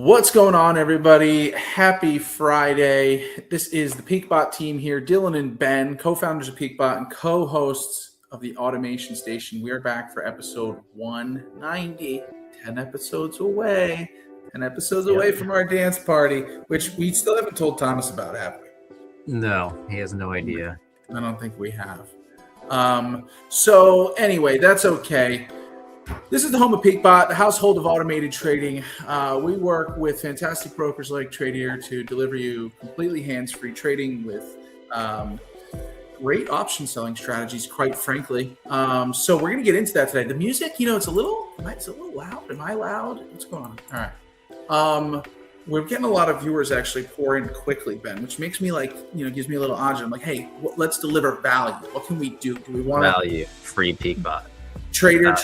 What's going on, everybody? Happy Friday. This is the PeakBot team here. Dylan and Ben, co-founders of PeakBot and co-hosts of the Automation Station. We are back for episode 190, 10 episodes away. 10 episodes away from our dance party, which we still haven't told Thomas about, have we? No, he has no idea. I don't think we have. So anyway, that's okay. This is the home of PeakBot, the household of automated trading. We work with fantastic brokers like Tradier to deliver you completely hands-free trading with great option selling strategies, quite frankly. So we're going to get into that today. The music, it's a little loud. Am I loud? What's going on? All right. We're getting a lot of viewers actually pour in quickly, Ben, which makes me gives me a little agita. I'm like, hey, let's deliver value. What can we do? Do we want value? Free PeakBot. Trader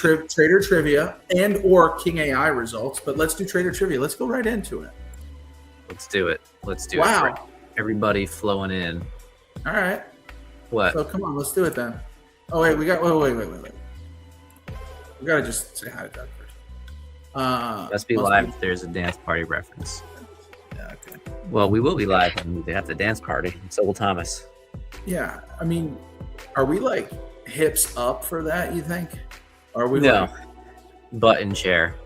trivia and or King AI results, but let's do trader trivia. Let's go right into it. Let's do it. Wow. Everybody flowing in. All right. What? So come on, let's do it then. Oh wait, wait. We gotta just say hi to Doug first. Let's be live if there's a dance party reference. Yeah, okay. Well, we will be live when they have the dance party. So will Thomas. Yeah, I mean, are we like hips up for that, you think? Are we? No. Button chair.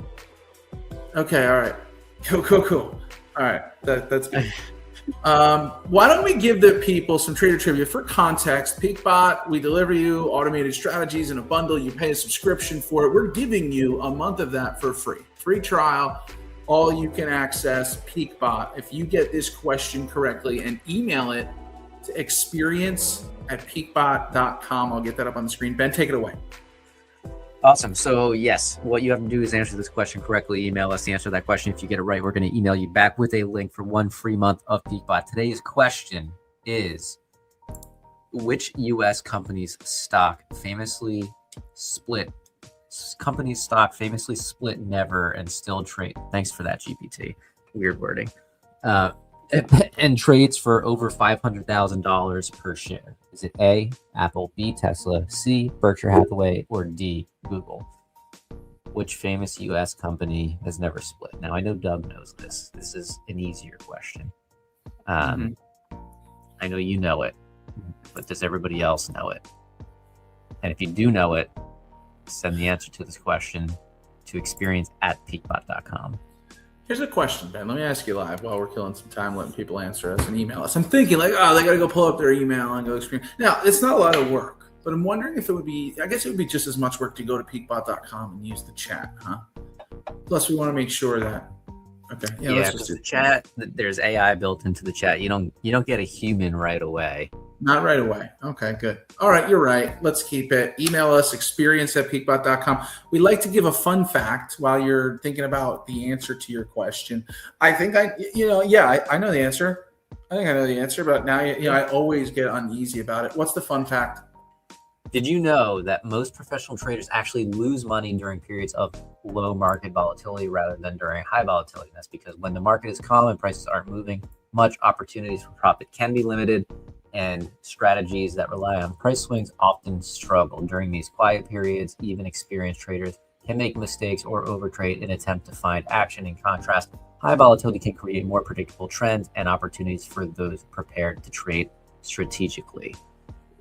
Okay, all right. Cool. All right, that's good. Why don't we give the people some trader trivia for context? PeakBot, we deliver you automated strategies in a bundle. You pay a subscription for it. We're giving you a month of that for free. Free trial, all you can access PeakBot. If you get this question correctly and email it to experience@peakbot.com. I'll get that up on the screen. Ben, take it away. Awesome. So yes, what you have to do is answer this question correctly. Email us the answer to that question. If you get it right, we're going to email you back with a link for 1 free month of PeakBot. Today's question is, which U.S. company's stock famously split never and still trade? Thanks for that, GPT. Weird wording. And trades for over $500,000 per share. Is it A, Apple, B, Tesla, C, Berkshire Hathaway, or D, Google? Which famous U.S. company has never split? Now, I know Doug knows this. This is an easier question. I know you know it, but does everybody else know it? And if you do know it, send the answer to this question to experience@peakbot.com. Here's a question, Ben. Let me ask you live while we're killing some time letting people answer us and email us. I'm thinking they got to go pull up their email and go experience. Now, it's not a lot of work, but I'm wondering if I guess it would be just as much work to go to peakbot.com and use the chat, huh? Plus, we want to make sure that, okay. Yeah, let's just do the chat. There's AI built into the chat. You don't get a human right away. Not right away. Okay, good. All right, you're right. Let's keep it. Email us, experience@peakbot.com. We like to give a fun fact while you're thinking about the answer to your question. I think I know the answer. I think I know the answer, but now I always get uneasy about it. What's the fun fact? Did you know that most professional traders actually lose money during periods of low market volatility rather than during high volatility? That's because when the market is calm and prices aren't moving much, opportunities for profit can be limited, and strategies that rely on price swings often struggle. During these quiet periods, even experienced traders can make mistakes or overtrade in an attempt to find action. In contrast, high volatility can create more predictable trends and opportunities for those prepared to trade strategically.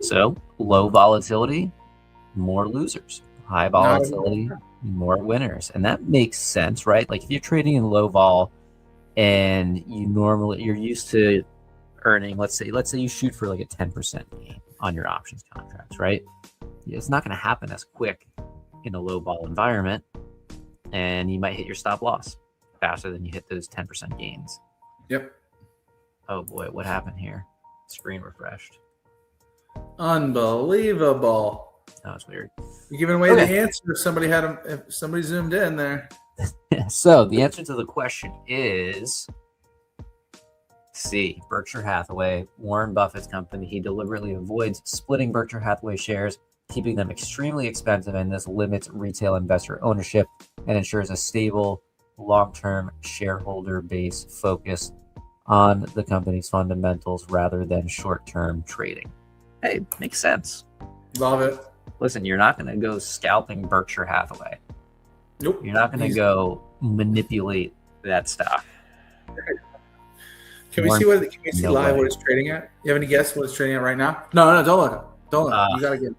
So, low volatility, more losers. High volatility, more winners. And that makes sense, right? Like if you're trading in low vol and you're used to earning, let's say you shoot for like a 10% gain on your options contracts, right? It's not going to happen as quick in a low vol environment, and you might hit your stop loss faster than you hit those 10% gains. Yep. Oh boy, what happened here? Screen refreshed. Unbelievable. That was weird. You're giving away the answer if somebody zoomed in there. So the answer to the question is C, Berkshire Hathaway, Warren Buffett's company. He deliberately avoids splitting Berkshire Hathaway shares, keeping them extremely expensive, and this limits retail investor ownership and ensures a stable, long-term shareholder base focused on the company's fundamentals rather than short-term trading. Hey, makes sense. Love it. Listen, you're not going to go scalping Berkshire Hathaway. Nope. You're not going to go manipulate that stock. Can we see live what it's trading at? You have any guess what it's trading at right now? No, don't look. Don't look. You gotta get.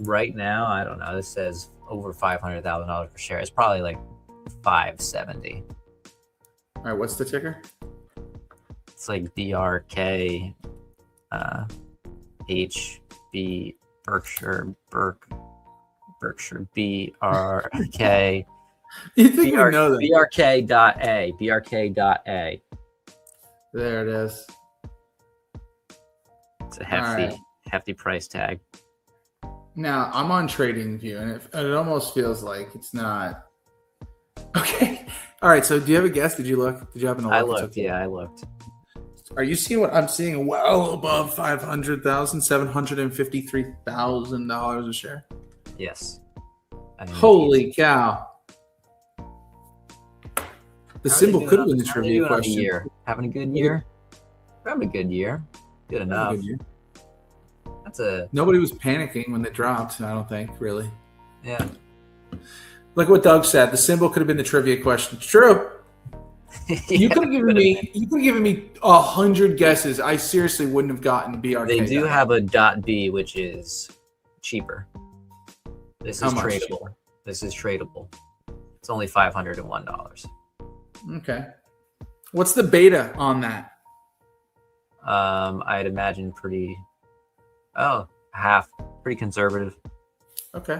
Right now, I don't know. This says over $500,000 per share. It's probably like 570. All right, what's the ticker? It's like BRK, HB Berkshire BRK. You think we know that? BRK.A. There it is. It's a hefty price tag. Now I'm on TradingView, and it almost feels like it's not. Okay. All right. So, do you have a guess? Did you look? Did you happen to look? I looked. Yeah, I looked. Are you seeing what I'm seeing? Well above $753,000 a share. Yes. Holy cow! The symbol could have been the trivia question. Having a good year. Having a good year. Good enough. Nobody was panicking when they dropped. I don't think really. Yeah. Like what Doug said, the symbol could have been the trivia question. It's true. You could have given me 100 guesses. I seriously wouldn't have gotten BRK. They do have a .B, which is cheaper. This is tradable. This is tradable. It's only $501. Okay. What's the beta on that? I'd imagine half. Pretty conservative. Okay.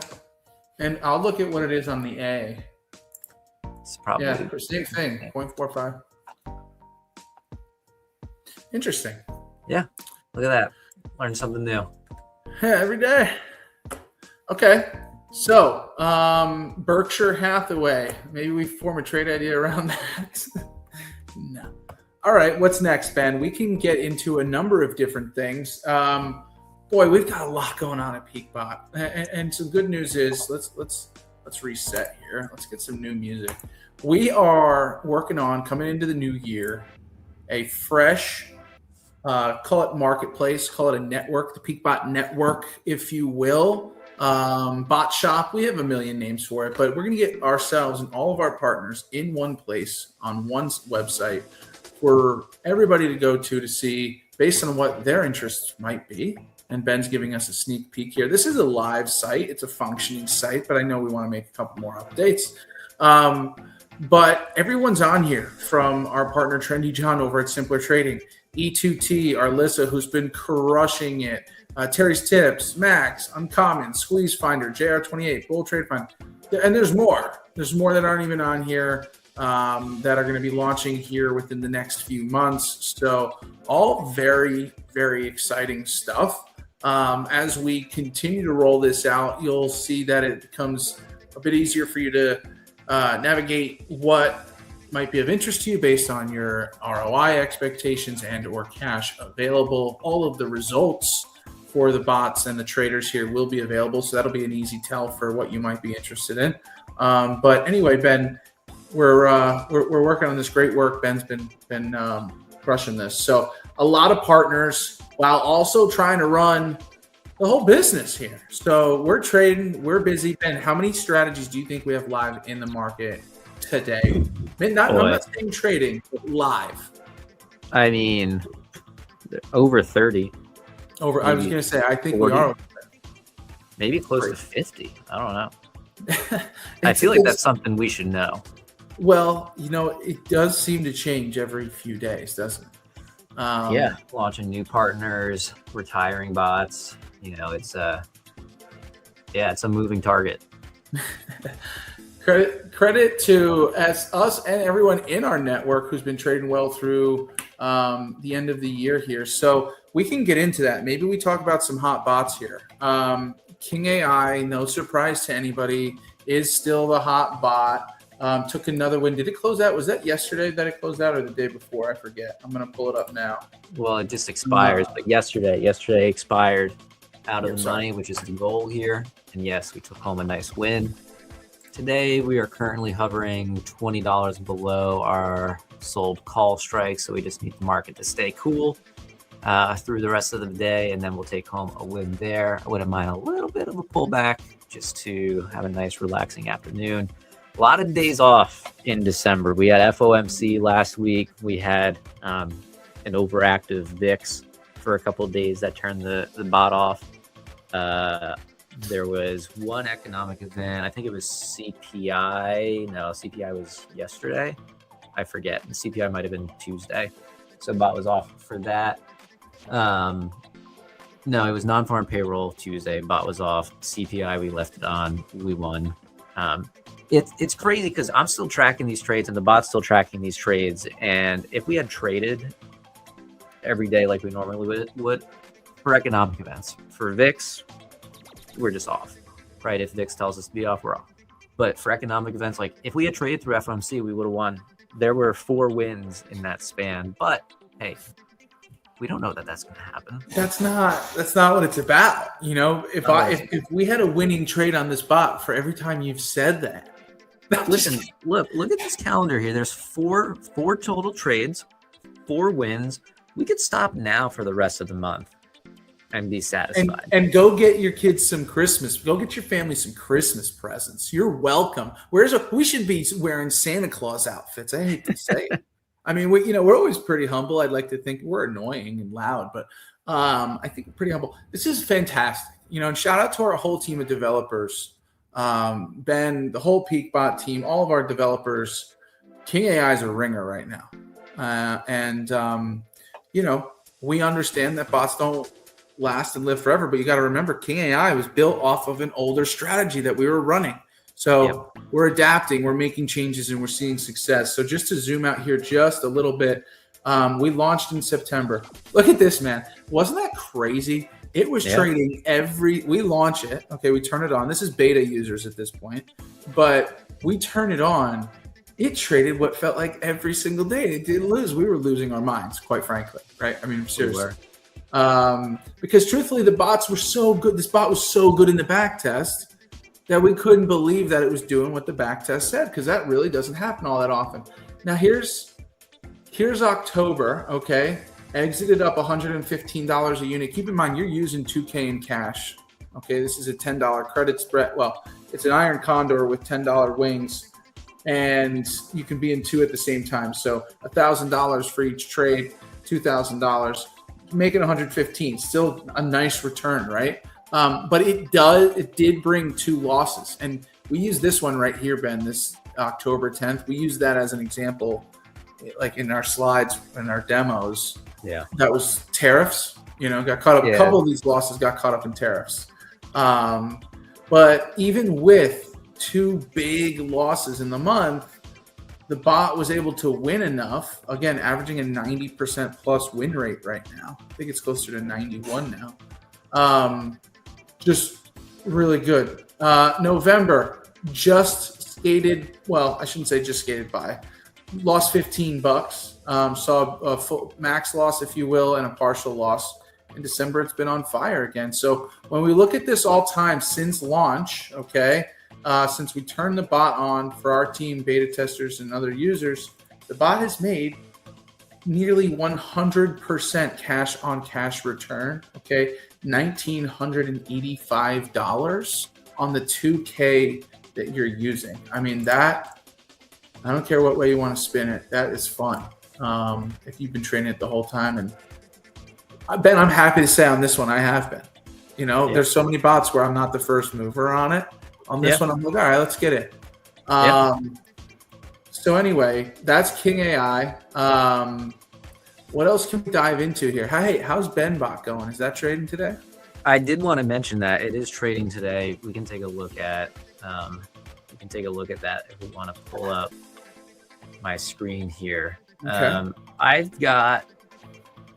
And I'll look at what it is on the A. It's probably same thing, 0.45. Interesting. Yeah, look at that. Learn something new. Yeah, every day. Okay, so Berkshire Hathaway. Maybe we form a trade idea around that. No. All right, what's next, Ben? We can get into a number of different things. Boy, we've got a lot going on at PeakBot, and some good news is let's reset here. Let's get some new music. We are working on, coming into the new year, a fresh, call it marketplace, call it a network, the PeakBot network, if you will. Bot shop, we have a million names for it, but we're going to get ourselves and all of our partners in one place on one website for everybody to go to see based on what their interests might be. And Ben's giving us a sneak peek here. This is a live site. It's a functioning site, but I know we want to make a couple more updates. But everyone's on here, from our partner Trendy John over at Simpler Trading, E2T, our Lissa, who's been crushing it, Terry's Tips, Max, Uncommon, Squeeze Finder, JR28, Bull Trade Finder, and there's more. There's more that aren't even on here that are going to be launching here within the next few months. So all very, very exciting stuff. As we continue to roll this out, you'll see that it becomes a bit easier for you to navigate what might be of interest to you based on your ROI expectations and or cash available. All of the results for the bots and the traders here will be available, so that'll be an easy tell for what you might be interested in. But anyway, Ben, we're working on this great work. Ben's been crushing this. So a lot of partners, while also trying to run the whole business here. So we're trading, we're busy. Ben, how many strategies do you think we have live in the market today? I'm not saying trading, but live. I mean, over 30. I was going to say, I think 40. We are over 30. Maybe close to 50. I don't know. I feel like that's something we should know. Well, it does seem to change every few days, doesn't it? Launching new partners, retiring bots. It's a moving target. Credit to us and everyone in our network who's been trading well through the end of the year here. So we can get into that. Maybe we talk about some hot bots here. King AI, no surprise to anybody, is still the hot bot. Took another win. Did it close out? Was that yesterday that it closed out, or the day before? I forget. I'm going to pull it up now. Well, it just expires, but yesterday expired out of the money, which is the goal here. And yes, we took home a nice win. Today, we are currently hovering $20 below our sold call strike, so we just need the market to stay cool through the rest of the day, and then we'll take home a win there. I wouldn't mind a little bit of a pullback just to have a nice, relaxing afternoon. A lot of days off in December. We had FOMC last week. We had an overactive VIX for a couple of days that turned the bot off. There was one economic event. I think it was CPI. No, CPI was yesterday. I forget. The CPI might have been Tuesday. So bot was off for that. No, it was non-farm payroll Tuesday. Bot was off. CPI, we left it on. We won. It's crazy because I'm still tracking these trades and the bot's still tracking these trades. And if we had traded every day like we normally would for economic events, for VIX, we're just off, right? If VIX tells us to be off, we're off. But for economic events, like if we had traded through FOMC, we would have won. There were 4 wins in that span. But hey, we don't know that that's going to happen. That's not what it's about. You know, if we had a winning trade on this bot for every time you've said that. Listen, look at this calendar here. There's four total trades, 4 wins. We could stop now for the rest of the month and be satisfied. And go get your kids some Christmas. Go get your family some Christmas presents. You're welcome. We should be wearing Santa Claus outfits. I hate to say it. I mean, we're always pretty humble. I'd like to think we're annoying and loud, but I think we're pretty humble. This is fantastic. And shout out to our whole team of developers. Ben, the whole PeakBot team, all of our developers. King AI is a ringer right now. We understand that bots don't last and live forever, but you got to remember King AI was built off of an older strategy that we were running. So We're adapting, we're making changes, and we're seeing success. So just to zoom out here just a little bit, we launched in September. Look at this, man. Wasn't that crazy? It was trading we launch it. Okay, we turn it on. This is beta users at this point, but we turn it on. It traded what felt like every single day. It didn't lose. We were losing our minds, quite frankly, right? I mean, seriously. Because truthfully, the bots were so good. This bot was so good in the back test that we couldn't believe that it was doing what the back test said, because that really doesn't happen all that often. Now here's October, okay? Exited up $115 a unit. Keep in mind, you're using 2K in cash. Okay, this is a $10 credit spread. Well, it's an iron condor with $10 wings, and you can be in 2 at the same time. So $1,000 for each trade, $2,000, making $115. Still a nice return, right? But it did bring 2 losses. And we use this one right here, Ben, this October 10th. We use that as an example, like in our slides and our demos. Yeah. That was tariffs, got caught up. A couple of these losses got caught up in tariffs. But even with 2 big losses in the month, the bot was able to win enough, again, averaging a 90% plus win rate right now. I think it's closer to 91 now. Just really good. November just skated. Well, I shouldn't say just skated by. Lost $15. Saw a full max loss, if you will, and a partial loss. In December, it's been on fire again. So when we look at this all time since launch, okay, since we turned the bot on for our team, beta testers and other users, the bot has made nearly 100% cash on cash return. Okay, $1,985 on the 2K that you're using. I mean, that, I don't care what way you want to spin it, that is fun. If you've been training it the whole time. And Ben, I'm happy to say on this one, I have been. There's so many bots where I'm not the first mover on it. On this one, I'm like, all right, let's get it. So anyway, that's King AI. What else can we dive into here? Hey, how's BenBot going? Is that trading today? I did want to mention that it is trading today. We can take a look at that if we want to pull up my screen here. Okay. I've got,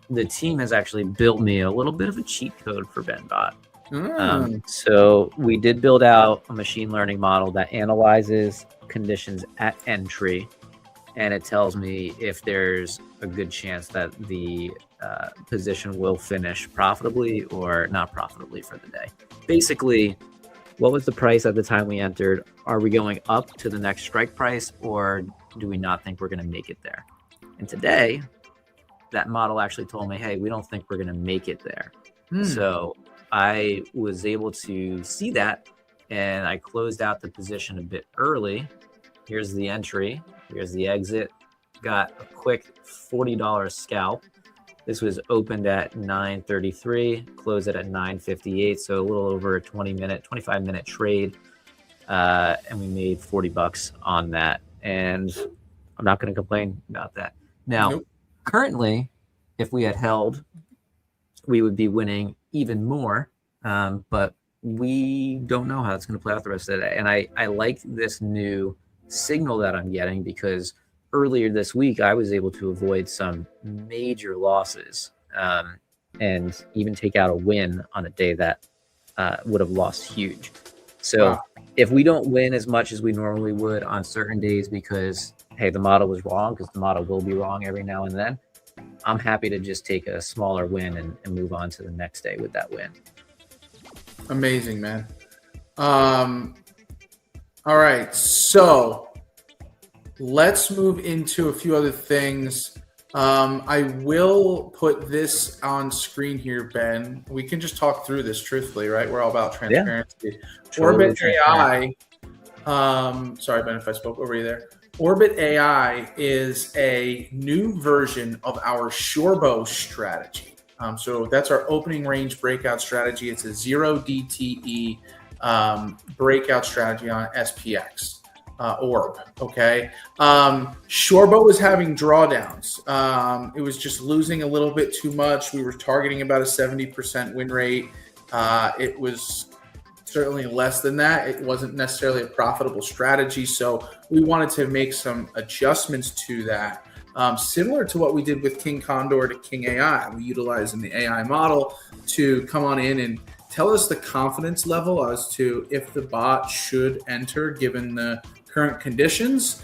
the team has actually built me a little bit of a cheat code for BenBot. So we did build out a machine learning model that analyzes conditions at entry, and it tells me if there's a good chance that the position will finish profitably or not profitably for the day. Basically, what was the price at the time we entered? Are we going up to the next strike price, or do we not think we're going to make it there? And today, that model actually told me, hey, we don't think we're going to make it there. So I was able to see that, and I closed out the position a bit early. Here's the entry. Here's the exit. Got a quick $40 scalp. This was opened at 9:33, closed it at 9:58, so a little over a 25-minute trade, and we made $40 on that. And I'm not going to complain about that. Now, currently, if we had held, we would be winning even more, but we don't know how it's going to play out the rest of the day. And I like this new signal that I'm getting, because earlier this week I was able to avoid some major losses, and even take out a win on a day that would have lost huge. So if we don't win as much as we normally would on certain days because, hey, the model was wrong, because the model will be wrong every now and then, I'm happy to just take a smaller win and move on to the next day with that win. Amazing, man. All right, so let's move into a few other things. I will put this on screen here, Ben. We can just talk through this truthfully, right? We're all about transparency. Yeah. Orbit AI. Sorry, Ben, if I spoke over you there. Orbit AI is a new version of our Shorebo strategy. So that's our opening range breakout strategy. It's a 0 DTE breakout strategy on SPX. Orb. Okay. Shorebo was having drawdowns. It was just losing a little bit too much. We were targeting about a 70% win rate. It was certainly less than that. It wasn't necessarily a profitable strategy. So we wanted to make some adjustments to that. Similar to what we did with King Condor to King AI. We utilized in the AI model to come on in and tell us the confidence level as to if the bot should enter given the current conditions.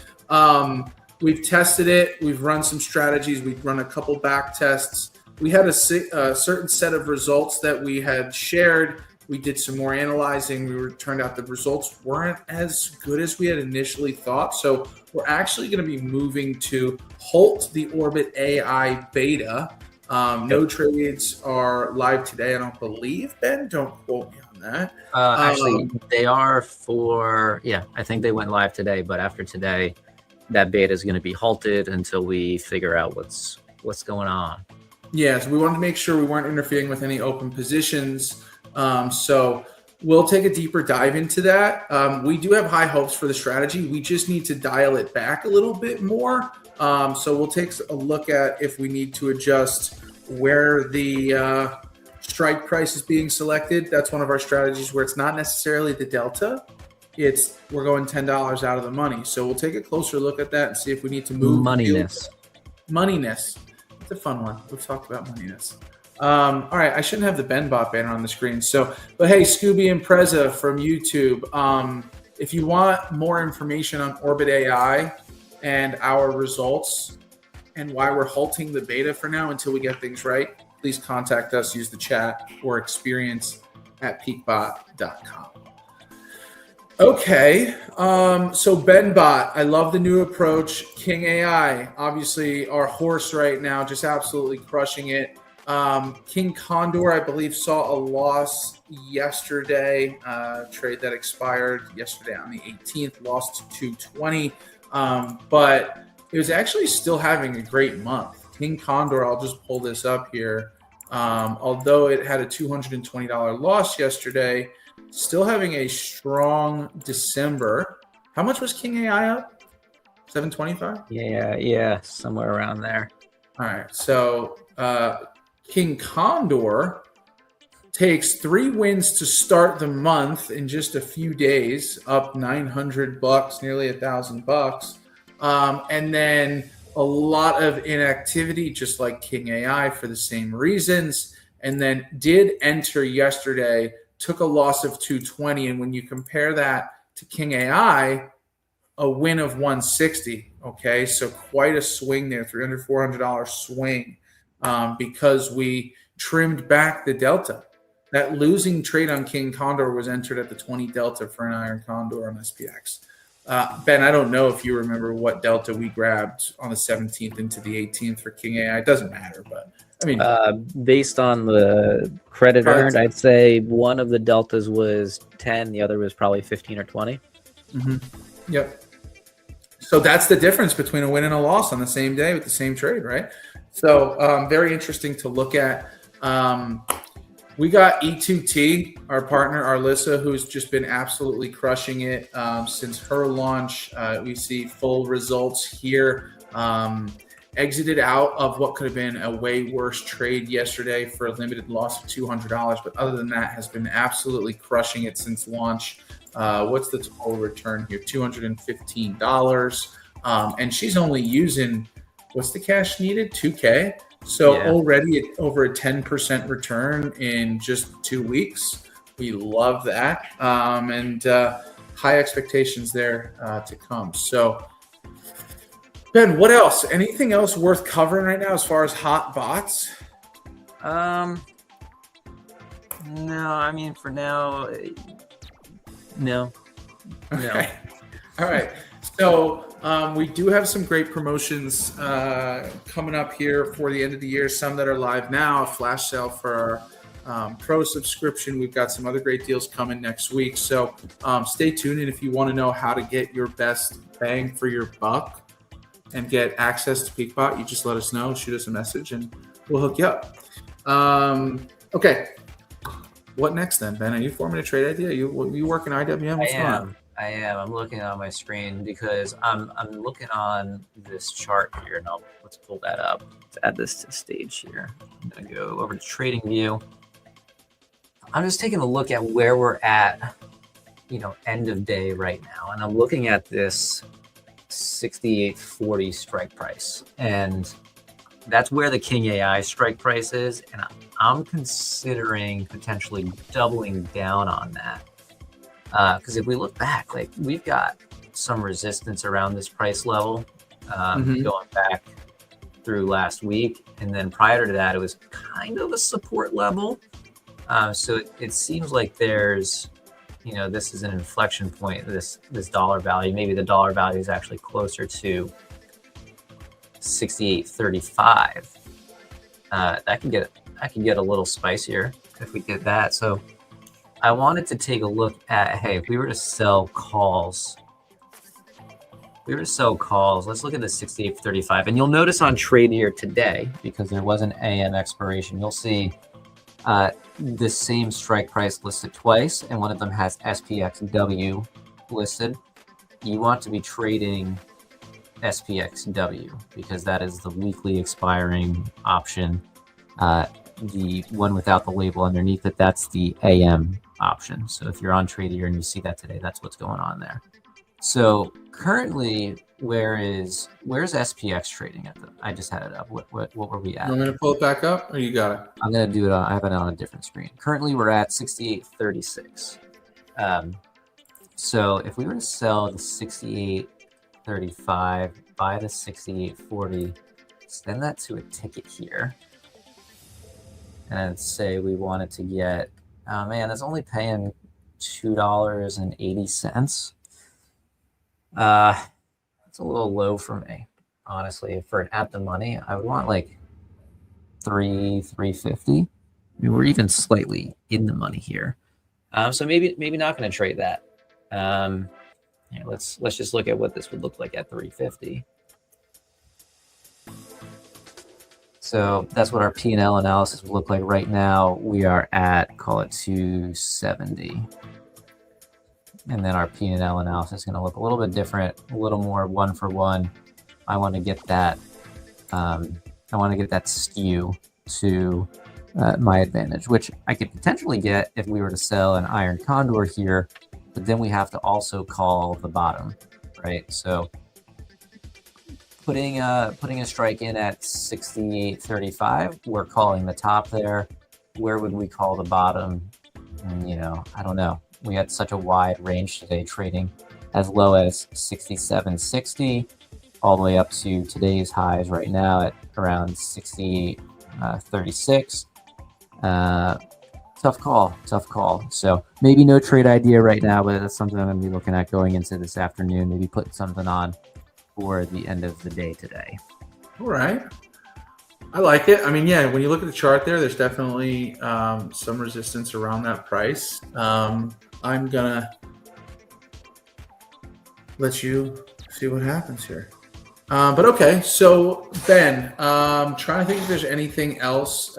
We've tested it. We've run some strategies. We've run a couple back tests. We had a certain set of results that we had shared. We did some more analyzing. Turned out the results weren't as good as we had initially thought. So we're actually going to be moving to halt the Orbit AI beta. No trades are live today, I don't believe. Ben, don't quote me on that. Actually, they are I think they went live today, but after today, that beta is going to be halted until we figure out what's going on. Yeah, so we wanted to make sure we weren't interfering with any open positions. So we'll take a deeper dive into that. We do have high hopes for the strategy. We just need to dial it back a little bit more. So we'll take a look at if we need to adjust where the strike price is being selected. That's one of our strategies where it's not necessarily the delta. We're going $10 out of the money. So we'll take a closer look at that and see if we need to move. Moneyness. It's a fun one. We've talked about moneyness. All right, I shouldn't have the BenBot banner on the screen. But hey, Scooby and Preza from YouTube, if you want more information on Orbit AI and our results and why we're halting the beta for now until we get things right, please contact us, use the chat, or experience@peakbot.com. Okay, so BenBot, I love the new approach. King AI, obviously our horse right now, just absolutely crushing it. King Condor, I believe, saw a loss yesterday, trade that expired yesterday on the 18th, lost to 220, but it was actually still having a great month. King Condor, I'll just pull this up here, although it had a $220 loss yesterday, still having a strong December. How much was King AI up? 725? Yeah, somewhere around there. All right, so King Condor takes 3 wins to start the month in just a few days, up $900, nearly $1,000, and then a lot of inactivity, just like King AI, for the same reasons. And then did enter yesterday, took a loss of 220, and when you compare that to King AI, a win of 160. Okay, so quite a swing there, $300, $400 swing. Because we trimmed back the delta. That losing trade on King Condor was entered at the 20 delta for an Iron Condor on SPX. Ben, I don't know if you remember what delta we grabbed on the 17th into the 18th for King AI. It doesn't matter, but I mean, based on the credit earned, I'd say one of the deltas was 10, the other was probably 15 or 20. Mm-hmm. Yep. So that's the difference between a win and a loss on the same day with the same trade, right? So very interesting to look at. We got E2T, our partner, Arlissa, who's just been absolutely crushing it since her launch. We see full results here. Exited out of what could have been a way worse trade yesterday for a limited loss of $200. But other than that, has been absolutely crushing it since launch. What's the total return here? $215. And she's only using, what's the cash needed? 2K. So already at over a 10% return in just 2 weeks. We love that. And high expectations there to come. So, Ben, what else? Anything else worth covering right now as far as hot bots? No, I mean, for now, no. Okay. All right. So we do have some great promotions coming up here for the end of the year. Some that are live now, a flash sale for our pro subscription. We've got some other great deals coming next week. So stay tuned. And if you want to know how to get your best bang for your buck and get access to PeakBot, you just let us know, shoot us a message, and we'll hook you up. Okay. What next then, Ben? Are you forming a trade idea? You working IWM? What's going on? I am. I'm looking on my screen because I'm looking on this chart here. Now let's pull that up. Let's add this to the stage here. I'm gonna go over to Trading View. I'm just taking a look at where we're at, end of day right now, and I'm looking at this 68.40 strike price, and that's where the King AI strike price is, and I'm considering potentially doubling down on that. Because if we look back, like we've got some resistance around this price level going back through last week. And then prior to that, it was kind of a support level. So it seems like there's, this is an inflection point, this dollar value. Maybe the dollar value is actually closer to 68.35. That can get a little spicier if we get that. So I wanted to take a look at, hey, if we were to sell calls, let's look at the 68.35. And you'll notice on Tradier today, because there was an AM expiration, you'll see the same strike price listed twice, and one of them has SPXW listed. You want to be trading SPXW because that is the weekly expiring option. The one without the label underneath it, that's the AM option. So if you're on Tradier and you see that today, that's what's going on there. So currently, where's SPX trading at? I just had it up. What were we at? I'm going to pull it back up, or you got it? I'm going to do it. I have it on a different screen. Currently, we're at 68.36. So if we were to sell the 68.35, buy the 68.40, send that to a ticket here, and say we wanted to get, oh man, that's only paying $2.80. It's a little low for me, honestly. For an at the money, I would want like $3.50. I mean, we're even slightly in the money here. So maybe not going to trade that. Let's just look at what this would look like at $3.50. So that's what our P&L analysis would look like right now. We are at, call it 270. And then our P&L analysis is going to look a little bit different, a little more one for one. I want to get that skew to my advantage, which I could potentially get if we were to sell an iron condor here, but then we have to also call the bottom, right? So putting a strike in at 68.35, we're calling the top there. Where would we call the bottom? I don't know. We had such a wide range today, trading as low as 67.60 all the way up to today's highs right now at around 68.36. Tough call. So maybe no trade idea right now, but that's something I'm going to be looking at going into this afternoon. Maybe putting something on for the end of the day today. All right. I like it. I mean, yeah, when you look at the chart there's definitely some resistance around that price. I'm going to let you see what happens here. But okay, so Ben, trying to think if there's anything else.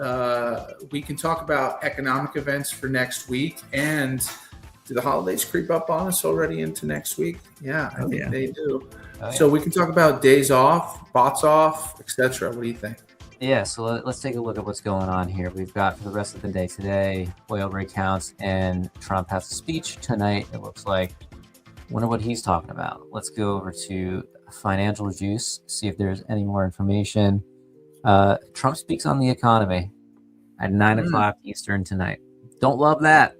We can talk about economic events for next week. And do the holidays creep up on us already into next week? Yeah, I think they do. So we can talk about days off, bots off, etc. What do you think? Yeah, so let's take a look at what's going on here. We've got for the rest of the day today, oil rig counts, and Trump has a speech tonight, it looks like. Wonder what he's talking about. Let's go over to Financial Juice, see if there's any more information. Trump speaks on the economy at 9 o'clock Eastern tonight. Don't love that.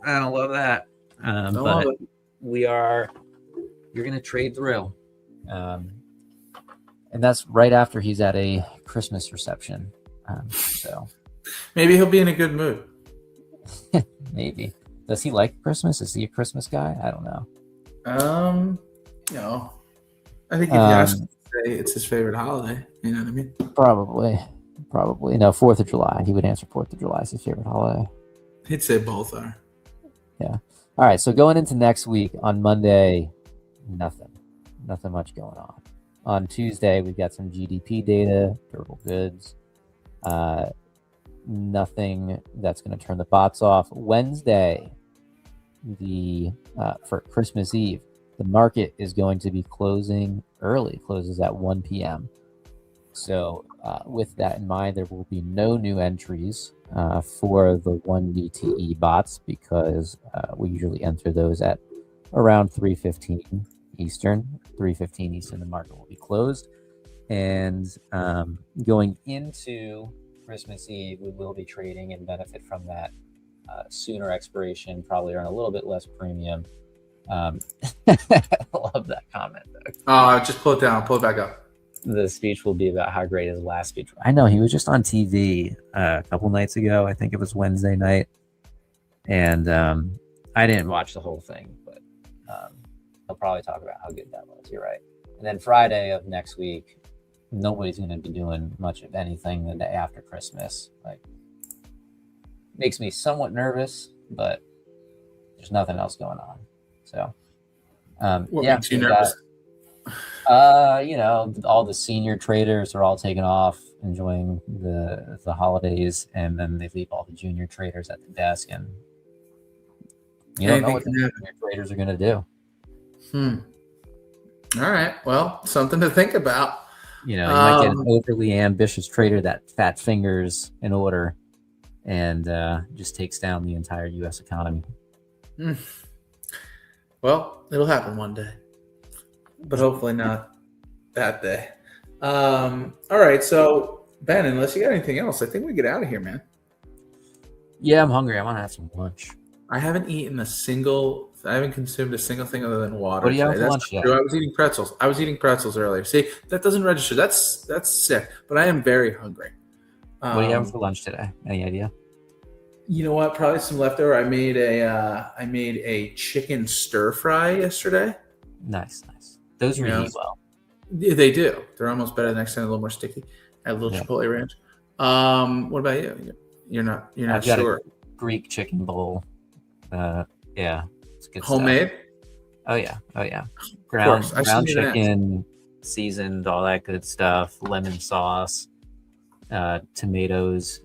I don't love that. But you're going to trade through. And that's right after he's at a Christmas reception. So maybe he'll be in a good mood. Maybe. Does he like Christmas? Is he a Christmas guy? I don't know. I think if you ask him to say it's his favorite holiday, you know what I mean? Probably. No, 4th of July. He would answer 4th of July is his favorite holiday. He'd say both are. Yeah. All right. So going into next week on Monday, nothing much going on. On Tuesday, we've got some GDP data, durable goods. Nothing that's going to turn the bots off. Wednesday, for Christmas Eve, the market is going to be closing early. Closes at 1 p.m. So with that in mind, there will be no new entries for the 1BTE bots because we usually enter those at around 3:15 Eastern. 3:15 Eastern, the market will be closed. And going into Christmas Eve, we will be trading and benefit from that sooner expiration, probably earn a little bit less premium. I love that comment, though. Just pull it down, pull it back up. The speech will be about how great his last speech was. I know, he was just on TV a couple nights ago. I think it was Wednesday night. And I didn't watch the whole thing, but he'll probably talk about how good that was. You're right. And then Friday of next week, nobody's going to be doing much of anything the day after Christmas. Like, makes me somewhat nervous, but there's nothing else going on. So, what makes you nervous? All the senior traders are all taking off, enjoying the holidays, and then they leave all the junior traders at the desk, and you don't know what the junior traders are going to do. All right. Well, something to think about. You might get an overly ambitious trader that fat fingers an order and just takes down the entire U.S. economy. Well, it'll happen one day, but hopefully not that day. All right. So, Ben, unless you got anything else, I think we get out of here, man. Yeah, I'm hungry. I want to have some lunch. I haven't consumed a single thing other than water. What do you have for lunch yet? I was eating pretzels earlier. See, that doesn't register. That's sick. But I am very hungry. What do you have for lunch today? Any idea? You know what? Probably some leftover. I made a chicken stir fry yesterday. Nice. Those really eat well. Yeah, they do. They're almost better. The next time, a little more sticky. Add a little chipotle ranch. What about you? You're not sure. A Greek chicken bowl. It's good homemade stuff. Oh yeah. Ground chicken, seasoned, all that good stuff. Lemon sauce, tomatoes,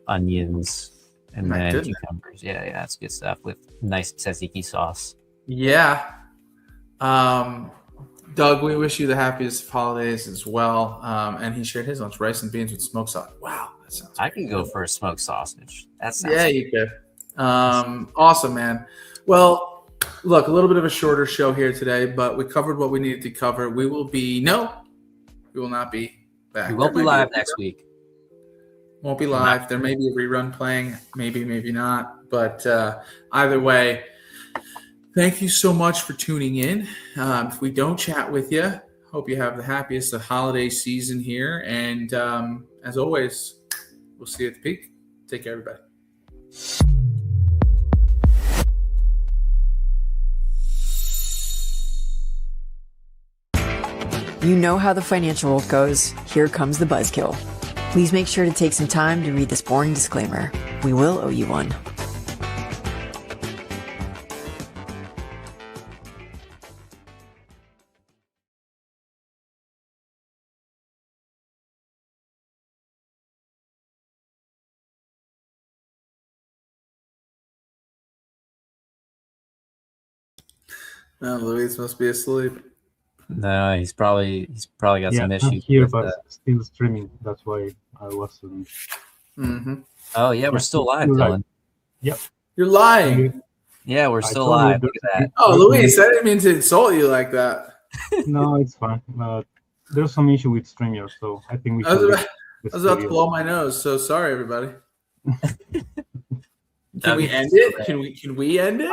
onions, and then cucumbers. Yeah, it's good stuff with nice tzatziki sauce. Yeah. Doug, we wish you the happiest of holidays as well. And he shared his lunch, rice and beans with smoked sausage. Wow, that sounds. I could go for a smoked sausage. That sounds. Yeah, you could. Awesome, man. Well, look, a little bit of a shorter show here today, but we covered what we needed to cover. We will not be back. We won't be live next week. Won't be live. There may be a rerun playing, maybe not. But either way, thank you so much for tuning in. If we don't chat with you, hope you have the happiest of holiday season here. And as always, we'll see you at the peak. Take care, everybody. You know how the financial world goes. Here comes the buzzkill. Please make sure to take some time to read this boring disclaimer. We will owe you one. Luis must be asleep. No, he's probably got Yeah, some I'm issues here, with but the. still streaming. That's why I wasn't. Mm-hmm. Oh yeah, we're Yeah, still live, you're Dylan. right. You're lying. Yeah, we're I still told you live. Look there's at that. Oh, there's Luis, I didn't mean to insult you like that. No, it's fine. There's some issue with StreamYard, so I think we I was should about, leave the I was about to studio. blow my nose, so sorry, everybody. Can That'd we be end so it? bad. Can we end it?